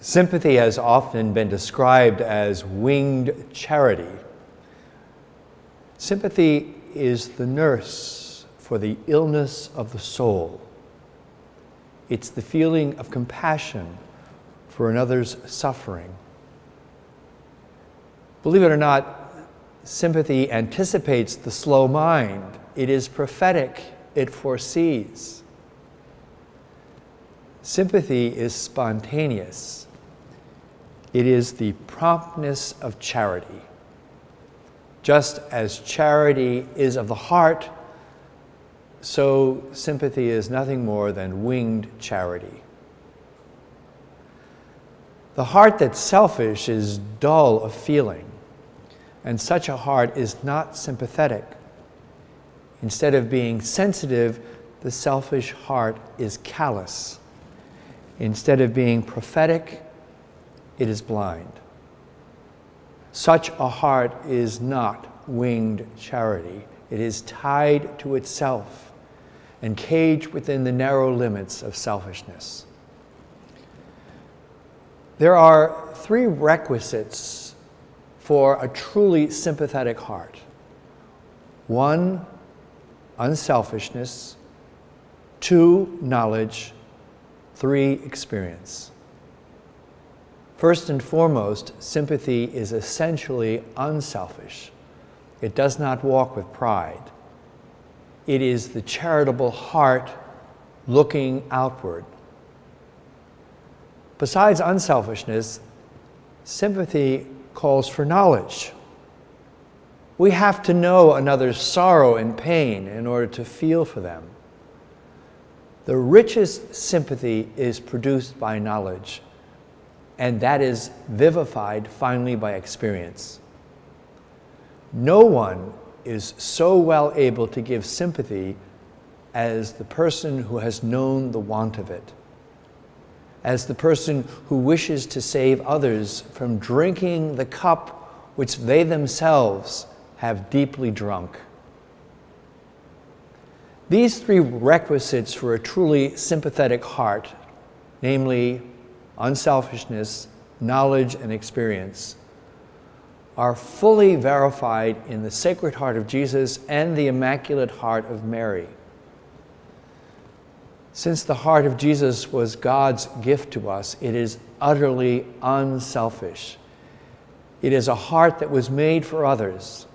Sympathy has often been described as winged charity. Sympathy is the nurse for the illness of the soul. It's the feeling of compassion for another's suffering. Believe it or not, sympathy anticipates the slow mind. It is prophetic. It foresees. Sympathy is spontaneous. It is the promptness of charity. Just as charity is of the heart, so sympathy is nothing more than winged charity. The heart that's selfish is dull of feeling, and such a heart is not sympathetic. Instead of being sensitive, the selfish heart is callous. Instead of being prophetic, it is blind. Such a heart is not winged charity. It is tied to itself and caged within the narrow limits of selfishness. There are three requisites for a truly sympathetic heart. 1, unselfishness. 2, knowledge. 3, experience. First and foremost, sympathy is essentially unselfish. It does not walk with pride. It is the charitable heart looking outward. Besides unselfishness, sympathy calls for knowledge. We have to know another's sorrow and pain in order to feel for them. The richest sympathy is produced by knowledge, and that is vivified finally by experience. No one is so well able to give sympathy as the person who has known the want of it, as the person who wishes to save others from drinking the cup which they themselves have deeply drunk. These three requisites for a truly sympathetic heart, namely unselfishness, knowledge, and experience, are fully verified in the Sacred Heart of Jesus and the Immaculate Heart of Mary. Since the heart of Jesus was God's gift to us, it is utterly unselfish. It is a heart that was made for others.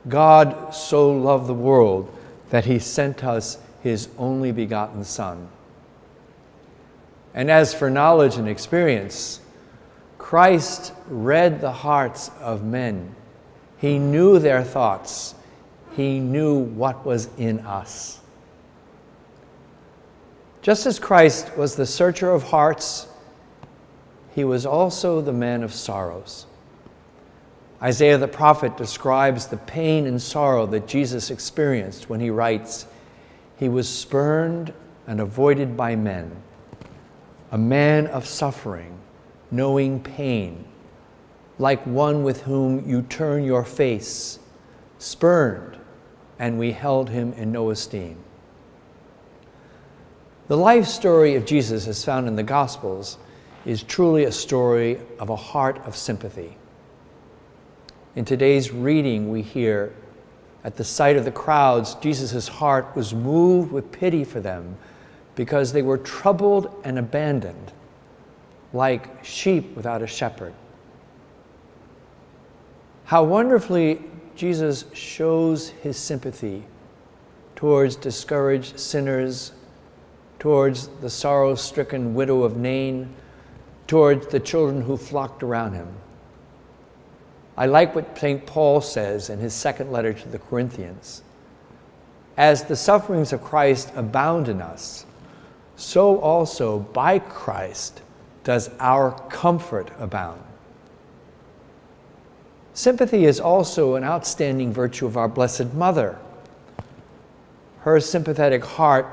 God so loved the world that he sent us his only begotten Son. And as for knowledge and experience, Christ read the hearts of men. He knew their thoughts. He knew what was in us. Just as Christ was the searcher of hearts, he was also the man of sorrows. Isaiah the prophet describes the pain and sorrow that Jesus experienced when he writes, "He was spurned and avoided by men, a man of suffering, knowing pain, like one with whom you turn your face, spurned, and we held him in no esteem." The life story of Jesus, as found in the Gospels, is truly a story of a heart of sympathy. In today's reading, we hear, at the sight of the crowds, Jesus' heart was moved with pity for them because they were troubled and abandoned, like sheep without a shepherd. How wonderfully Jesus shows his sympathy towards discouraged sinners, towards the sorrow-stricken widow of Nain, towards the children who flocked around him. I like what St. Paul says in his second letter to the Corinthians. As the sufferings of Christ abound in us, so also by Christ does our comfort abound. Sympathy is also an outstanding virtue of our Blessed Mother. Her sympathetic heart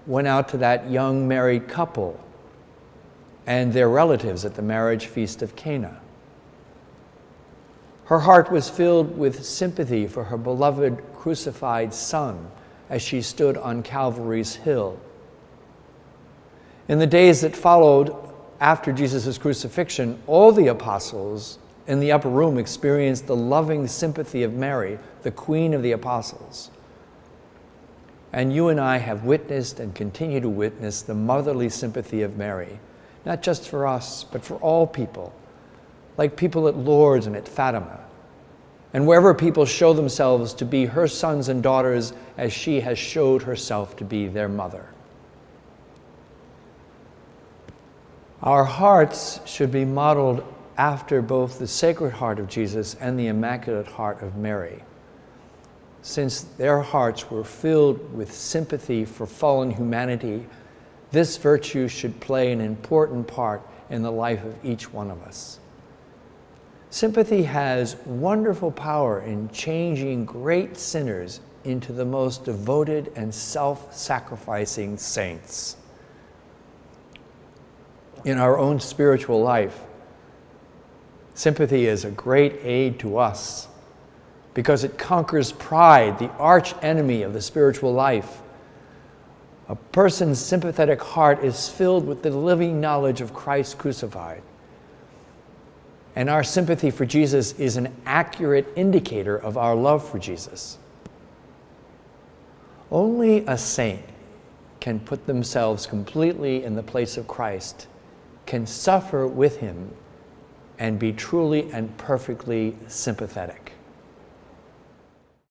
went out to that young married couple and their relatives at the marriage feast of Cana. Her heart was filled with sympathy for her beloved crucified Son as she stood on Calvary's hill. In the days that followed, after Jesus' crucifixion, all the apostles in the upper room experienced the loving sympathy of Mary, the Queen of the Apostles. And you and I have witnessed and continue to witness the motherly sympathy of Mary, not just for us, but for all people, like people at Lourdes and at Fatima, and wherever people show themselves to be her sons and daughters as she has showed herself to be their mother. Our hearts should be modeled after both the Sacred Heart of Jesus and the Immaculate Heart of Mary, since their hearts were filled with sympathy for fallen humanity. This virtue should play an important part in the life of each one of us. Sympathy has wonderful power in changing great sinners into the most devoted and self-sacrificing saints. In our own spiritual life, sympathy is a great aid to us because it conquers pride, the arch enemy of the spiritual life. A person's sympathetic heart is filled with the living knowledge of Christ crucified. And our sympathy for Jesus is an accurate indicator of our love for Jesus. Only a saint can put themselves completely in the place of Christ, can suffer with him, and be truly and perfectly sympathetic.